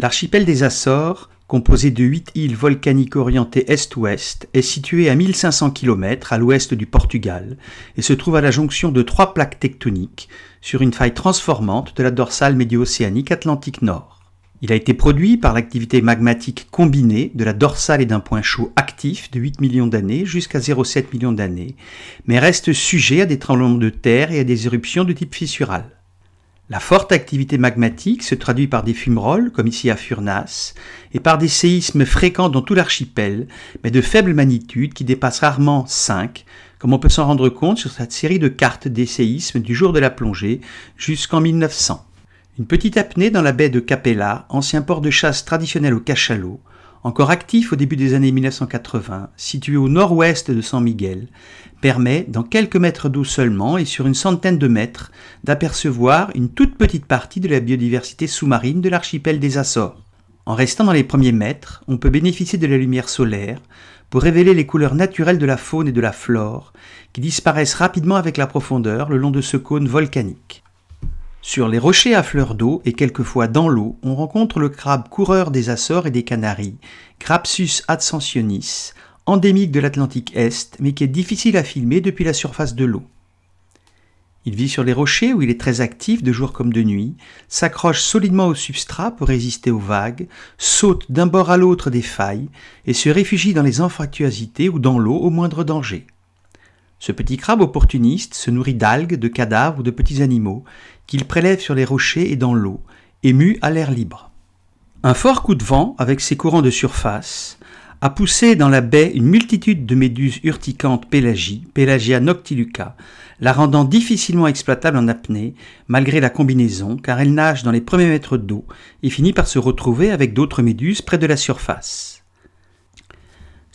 L'archipel des Açores, composé de 8 îles volcaniques orientées est-ouest, est situé à 1500 km à l'ouest du Portugal et se trouve à la jonction de 3 plaques tectoniques sur une faille transformante de la dorsale médio-océanique Atlantique Nord. Il a été produit par l'activité magmatique combinée de la dorsale et d'un point chaud actif de 8 millions d'années jusqu'à 0,7 millions d'années, mais reste sujet à des tremblements de terre et à des éruptions de type fissural. La forte activité magmatique se traduit par des fumerolles, comme ici à Furnas, et par des séismes fréquents dans tout l'archipel, mais de faible magnitude qui dépassent rarement 5, comme on peut s'en rendre compte sur cette série de cartes des séismes du jour de la plongée jusqu'en 1900. Une petite apnée dans la baie de Capella, ancien port de chasse traditionnel au cachalot, encore actif au début des années 1980, situé au nord-ouest de San Miguel, permet, dans quelques mètres d'eau seulement et sur une centaine de mètres, d'apercevoir une toute petite partie de la biodiversité sous-marine de l'archipel des Açores. En restant dans les premiers mètres, on peut bénéficier de la lumière solaire pour révéler les couleurs naturelles de la faune et de la flore, qui disparaissent rapidement avec la profondeur le long de ce cône volcanique. Sur les rochers à fleur d'eau et quelquefois dans l'eau, on rencontre le crabe coureur des Açores et des Canaries, Chrapsus adscensionis, endémique de l'Atlantique Est, mais qui est difficile à filmer depuis la surface de l'eau. Il vit sur les rochers où il est très actif de jour comme de nuit, s'accroche solidement au substrat pour résister aux vagues, saute d'un bord à l'autre des failles et se réfugie dans les anfractuosités ou dans l'eau au moindre danger. Ce petit crabe opportuniste se nourrit d'algues, de cadavres ou de petits animaux qu'il prélève sur les rochers et dans l'eau, ému à l'air libre. Un fort coup de vent, avec ses courants de surface, a poussé dans la baie une multitude de méduses urticantes pélagie, Pelagia noctiluca, la rendant difficilement exploitable en apnée, malgré la combinaison, car elle nage dans les premiers mètres d'eau et finit par se retrouver avec d'autres méduses près de la surface.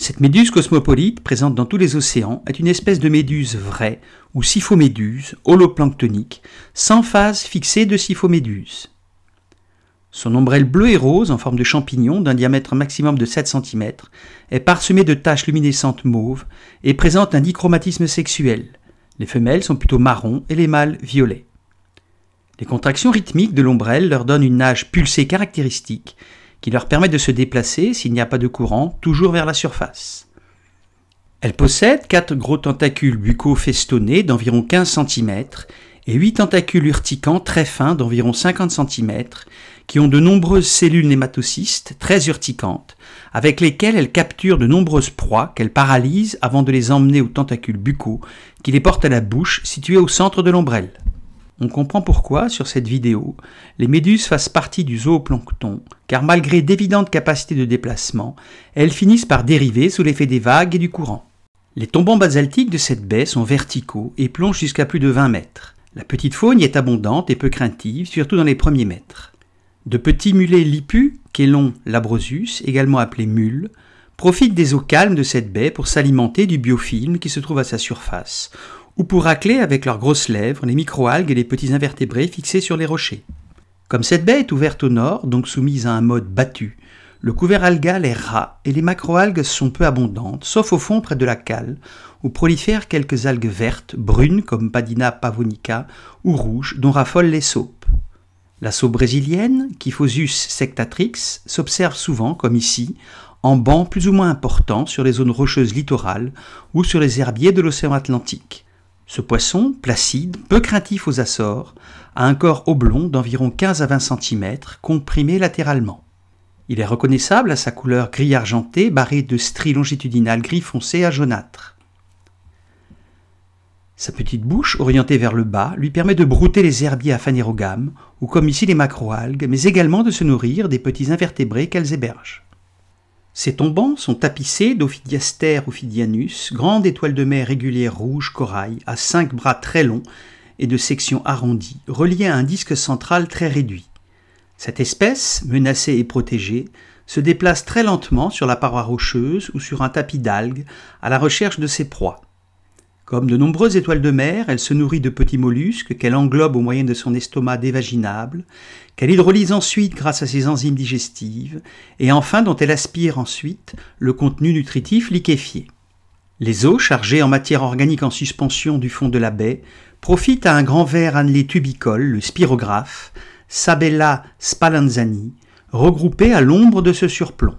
Cette méduse cosmopolite, présente dans tous les océans, est une espèce de méduse vraie, ou siphoméduse, holoplanctonique, sans phase fixée de siphoméduse. Son ombrelle bleue et rose, en forme de champignon, d'un diamètre maximum de 7 cm, est parsemée de taches luminescentes mauves et présente un dichromatisme sexuel. Les femelles sont plutôt marron et les mâles violets. Les contractions rythmiques de l'ombrelle leur donnent une nage pulsée caractéristique, qui leur permet de se déplacer, s'il n'y a pas de courant, toujours vers la surface. Elle possède 4 gros tentacules buccaux festonnés d'environ 15 cm et 8 tentacules urticants très fins d'environ 50 cm qui ont de nombreuses cellules nématocystes très urticantes, avec lesquelles elle capture de nombreuses proies qu'elle paralyse avant de les emmener aux tentacules buccaux qui les portent à la bouche située au centre de l'ombrelle. On comprend pourquoi, sur cette vidéo, les méduses fassent partie du zooplancton, car malgré d'évidentes capacités de déplacement, elles finissent par dériver sous l'effet des vagues et du courant. Les tombants basaltiques de cette baie sont verticaux et plongent jusqu'à plus de 20 mètres. La petite faune y est abondante et peu craintive, surtout dans les premiers mètres. De petits mulets lipus, Chelon labrosus, également appelés mules, profitent des eaux calmes de cette baie pour s'alimenter du biofilm qui se trouve à sa surface, ou pour racler avec leurs grosses lèvres les microalgues et les petits invertébrés fixés sur les rochers. Comme cette baie est ouverte au nord, donc soumise à un mode battu, le couvert algal est ras et les macroalgues sont peu abondantes, sauf au fond près de la cale, où prolifèrent quelques algues vertes, brunes comme Padina pavonica, ou rouges, dont raffolent les saupes. La saupe brésilienne, Kyphosus sectatrix, s'observe souvent, comme ici, en bancs plus ou moins importants sur les zones rocheuses littorales ou sur les herbiers de l'océan Atlantique. Ce poisson, placide, peu craintif aux Açores, a un corps oblong d'environ 15 à 20 cm, comprimé latéralement. Il est reconnaissable à sa couleur gris argenté, barrée de stries longitudinales gris foncé à jaunâtre. Sa petite bouche, orientée vers le bas, lui permet de brouter les herbiers à phanérogames, ou comme ici les macroalgues, mais également de se nourrir des petits invertébrés qu'elles hébergent. Ces tombants sont tapissés d'Ophidiaster ophidianus, grande étoile de mer régulière rouge corail, à 5 bras très longs et de section arrondie, reliés à un disque central très réduit. Cette espèce, menacée et protégée, se déplace très lentement sur la paroi rocheuse ou sur un tapis d'algues à la recherche de ses proies. Comme de nombreuses étoiles de mer, elle se nourrit de petits mollusques qu'elle englobe au moyen de son estomac dévaginable, qu'elle hydrolyse ensuite grâce à ses enzymes digestives, et enfin dont elle aspire ensuite le contenu nutritif liquéfié. Les eaux chargées en matière organique en suspension du fond de la baie profitent à un grand ver annelé tubicole, le spirographe, Sabella spallanzani, regroupés à l'ombre de ce surplomb.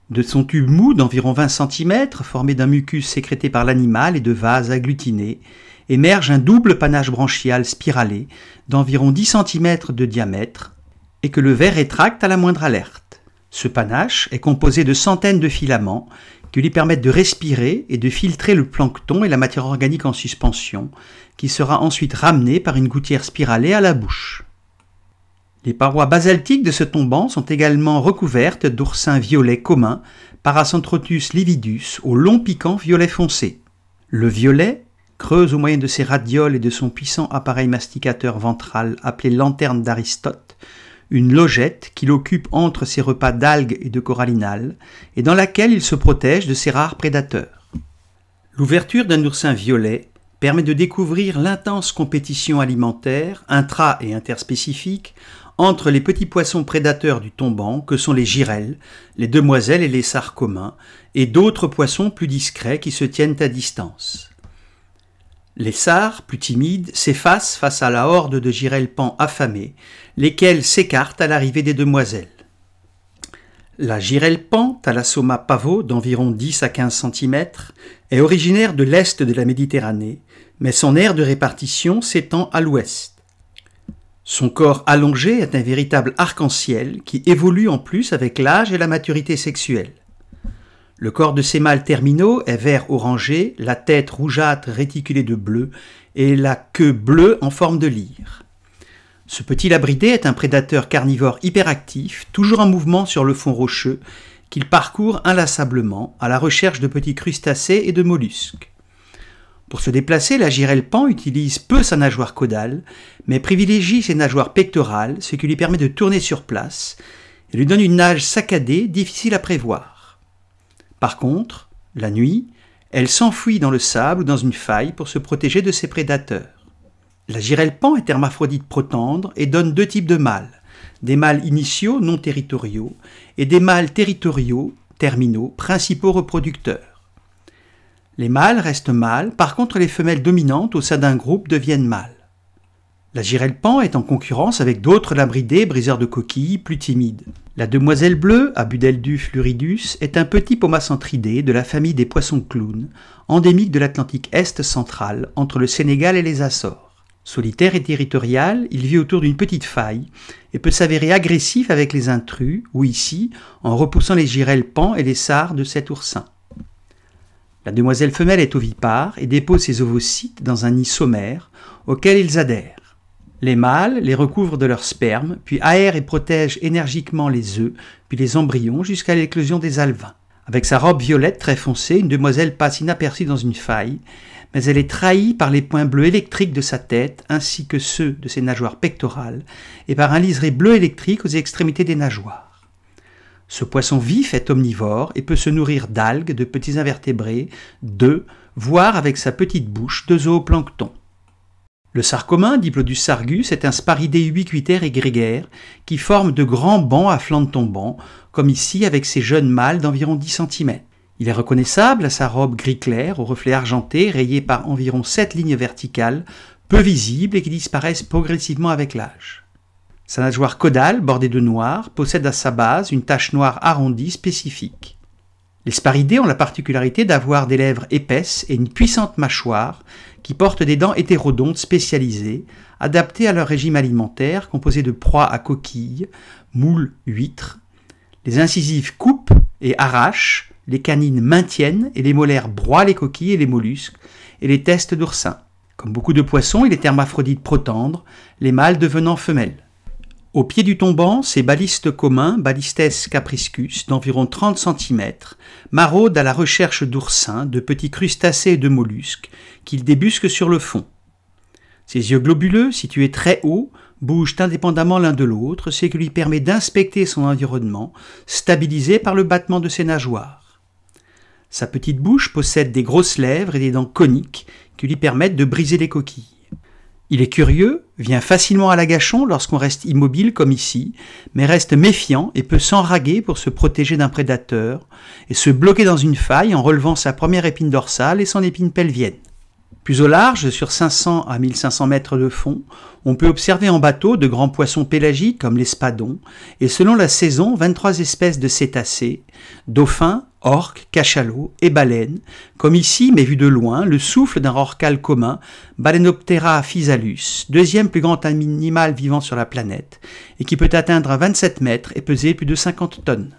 De son tube mou d'environ 20 cm, formé d'un mucus sécrété par l'animal et de vases agglutinés, émerge un double panache branchial spiralé d'environ 10 cm de diamètre et que le ver rétracte à la moindre alerte. Ce panache est composé de centaines de filaments qui lui permettent de respirer et de filtrer le plancton et la matière organique en suspension, qui sera ensuite ramenée par une gouttière spiralée à la bouche. Les parois basaltiques de ce tombant sont également recouvertes d'oursins violets communs, Paracentrotus lividus, au long piquant violet foncé. Le violet creuse au moyen de ses radioles et de son puissant appareil masticateur ventral appelé lanterne d'Aristote, une logette qu'il occupe entre ses repas d'algues et de corallinales, et dans laquelle il se protège de ses rares prédateurs. L'ouverture d'un oursin violet permet de découvrir l'intense compétition alimentaire, intra- et interspécifique, entre les petits poissons prédateurs du tombant que sont les girelles, les demoiselles et les sards communs, et d'autres poissons plus discrets qui se tiennent à distance. Les sards, plus timides, s'effacent face à la horde de girelles pans affamées, lesquelles s'écartent à l'arrivée des demoiselles. La girelle pan, Thalassoma pavo, d'environ 10 à 15 cm, est originaire de l'est de la Méditerranée, mais son aire de répartition s'étend à l'ouest. Son corps allongé est un véritable arc-en-ciel qui évolue en plus avec l'âge et la maturité sexuelle. Le corps de ces mâles terminaux est vert orangé, la tête rougeâtre réticulée de bleu et la queue bleue en forme de lyre. Ce petit labridé est un prédateur carnivore hyperactif, toujours en mouvement sur le fond rocheux, qu'il parcourt inlassablement à la recherche de petits crustacés et de mollusques. Pour se déplacer, la girelle pan utilise peu sa nageoire caudale, mais privilégie ses nageoires pectorales, ce qui lui permet de tourner sur place et lui donne une nage saccadée, difficile à prévoir. Par contre, la nuit, elle s'enfuit dans le sable ou dans une faille pour se protéger de ses prédateurs. La girelle pan est hermaphrodite protandre et donne deux types de mâles, des mâles initiaux non territoriaux et des mâles territoriaux, terminaux, principaux reproducteurs. Les mâles restent mâles, par contre les femelles dominantes au sein d'un groupe deviennent mâles. La girelle pan est en concurrence avec d'autres labridés briseurs de coquilles plus timides. La demoiselle bleue, Abudeldus luridus, est un petit pomacentridé de la famille des poissons clowns, endémique de l'Atlantique Est central, entre le Sénégal et les Açores. Solitaire et territorial, il vit autour d'une petite faille et peut s'avérer agressif avec les intrus, ou ici, en repoussant les girelles pan et les sards de cet oursin. La demoiselle femelle est ovipare et dépose ses ovocytes dans un nid sommaire auquel ils adhèrent. Les mâles les recouvrent de leur sperme, puis aèrent et protègent énergiquement les œufs, puis les embryons jusqu'à l'éclosion des alevins. Avec sa robe violette très foncée, une demoiselle passe inaperçue dans une faille, mais elle est trahie par les points bleus électriques de sa tête ainsi que ceux de ses nageoires pectorales et par un liseré bleu électrique aux extrémités des nageoires. Ce poisson vif est omnivore et peut se nourrir d'algues, de petits invertébrés, d'œufs, voire avec sa petite bouche de zooplancton. Le sard commun, Diplodus sargus, est un sparidé ubiquitaire et grégaire qui forme de grands bancs à flancs tombants, comme ici avec ses jeunes mâles d'environ 10 cm. Il est reconnaissable à sa robe gris clair au reflet argenté rayée par environ 7 lignes verticales, peu visibles et qui disparaissent progressivement avec l'âge. Sa nageoire caudale, bordée de noir, possède à sa base une tache noire arrondie spécifique. Les sparidés ont la particularité d'avoir des lèvres épaisses et une puissante mâchoire qui portent des dents hétérodontes spécialisées, adaptées à leur régime alimentaire composé de proies à coquilles, moules, huîtres. Les incisives coupent et arrachent, les canines maintiennent et les molaires broient les coquilles et les mollusques et les testes d'oursin. Comme beaucoup de poissons, il est hermaphrodite protandre, les mâles devenant femelles. Au pied du tombant, ces balistes communs, Balistes capriscus, d'environ 30 cm, maraudent à la recherche d'oursins, de petits crustacés et de mollusques, qu'ils débusquent sur le fond. Ses yeux globuleux, situés très haut, bougent indépendamment l'un de l'autre, ce qui lui permet d'inspecter son environnement, stabilisé par le battement de ses nageoires. Sa petite bouche possède des grosses lèvres et des dents coniques qui lui permettent de briser les coquilles. Il est curieux, vient facilement à l'agachon lorsqu'on reste immobile comme ici, mais reste méfiant et peut s'enraguer pour se protéger d'un prédateur et se bloquer dans une faille en relevant sa première épine dorsale et son épine pelvienne. Plus au large, sur 500 à 1500 mètres de fond, on peut observer en bateau de grands poissons pélagiques comme l'espadon et selon la saison 23 espèces de cétacés, dauphins, orques, cachalots et baleines, comme ici mais vu de loin le souffle d'un rorqual commun, Balaenoptera physalus, deuxième plus grand animal vivant sur la planète et qui peut atteindre 27 mètres et peser plus de 50 tonnes.